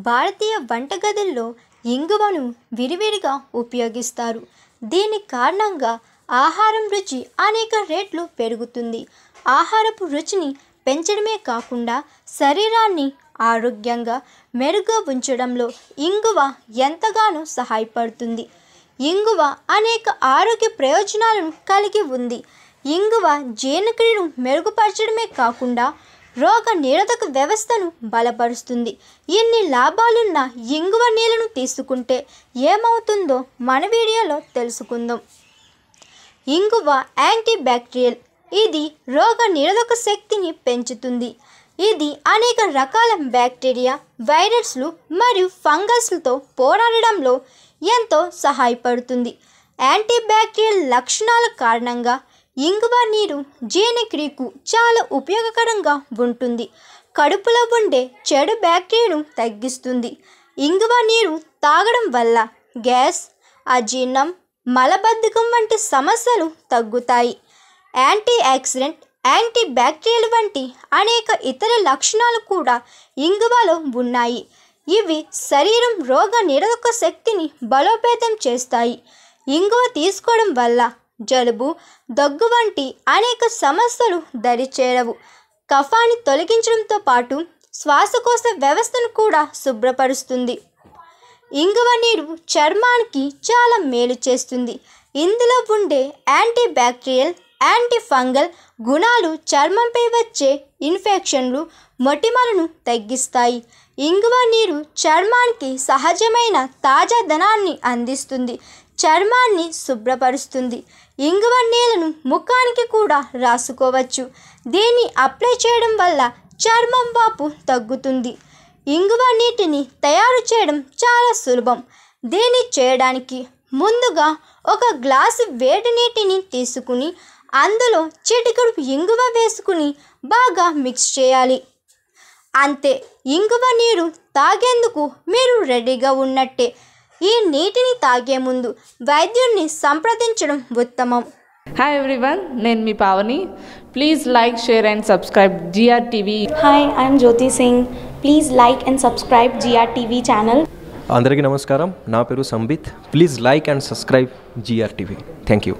భారతీయ వంటగదుల్లో ఇంగువను విరివిరిగా ఉపయోగిస్తారు. దీని కారణంగా ఆహారం రుచి అనేక రెట్లు పెరుగుతుంది. ఆహారపు రుచిని పెంచడమే కాకుండా శరీరాన్ని ఆరోగ్యంగా మెరుగ్గా ఉంచడంలో ఇంగువ ఎంతగానో సహాయపడుతుంది. ఇంగువ అనేక ఆరోగ్య ప్రయోజనాలను కలిగి ఉంది. ఇంగువ జీర్ణక్రియను మెరుగుపరచడమే కాకుండా రోగ నిరోధక వ్యవస్థను బలపరుస్తుంది. ఇన్ని లాభాలున్న ఇంగువ నీళ్ళను తీసుకుంటే ఏమవుతుందో మన వీడియోలో తెలుసుకుందాం. ఇంగువ యాంటీబ్యాక్టీరియల్. ఇది రోగ నిరోధక శక్తిని పెంచుతుంది. ఇది అనేక రకాల బ్యాక్టీరియా, వైరస్లు మరియు ఫంగస్లతో పోరాడడంలో ఎంతో సహాయపడుతుంది. యాంటీబ్యాక్టీరియల్ లక్షణాల కారణంగా ఇంగువ నీరు జీర్ణక్రియకు చాలా ఉపయోగకరంగా ఉంటుంది. కడుపులో ఉండే చెడు బ్యాక్టీరియాను తగ్గిస్తుంది. ఇంగువ నీరు తాగడం వల్ల గ్యాస్, అజీర్ణం, మలబద్ధకం వంటి సమస్యలు తగ్గుతాయి. యాంటీ ఆక్సిడెంట్, యాంటీ బ్యాక్టీరియల్ వంటి అనేక ఇతర లక్షణాలు కూడా ఇంగువలో ఉన్నాయి. ఇవి శరీరం రోగ నిరోధక శక్తిని బలోపేతం చేస్తాయి. ఇంగువ తీసుకోవడం వల్ల జలుబు, దగ్గు వంటి అనేక సమస్యలు దరిచేరవు. కఫాన్ని తొలగించడంతో పాటు శ్వాసకోశ వ్యవస్థను కూడా శుభ్రపరుస్తుంది. ఇంగువ నీరు చర్మానికి చాలా మేలు చేస్తుంది. ఇందులో ఉండే యాంటీ బ్యాక్టీరియల్, యాంటీ ఫంగల్ గుణాలు చర్మంపై వచ్చే ఇన్ఫెక్షన్లు, మొటిమలను తగ్గిస్తాయి. ఇంగువ నీరు చర్మానికి సహజమైన తాజాదనాన్ని అందిస్తుంది. చర్మాన్ని శుభ్రపరుస్తుంది. ఇంగువ నీళ్ళను ముఖానికి కూడా రాసుకోవచ్చు. దీన్ని అప్లై చేయడం వల్ల చర్మం వాపు తగ్గుతుంది. ఇంగువ నీటిని తయారు చేయడం చాలా సులభం. దీన్ని చేయడానికి ముందుగా ఒక గ్లాసు వేడి నీటిని తీసుకుని అందులో చిటికెడు ఇంగువ వేసుకుని బాగా మిక్స్ చేయాలి. అంతే, ఇంగువ నీరు తాగేందుకు మీరు రెడీగా ఉన్నట్టే. ఈ నీటిని తాగే ముందు వైద్యుడిని సంప్రదించడం ఉత్తమం. హాయ్ ఎవ్రీవన్, నేను మీ Pavani. Please like, share and subscribe GRTV. Hi, I'm Jyoti Singh. Please like and subscribe GRTV channel. అందరికీ నమస్కారం. నా పేరు Sambit. Please like and subscribe GRTV. Thank you.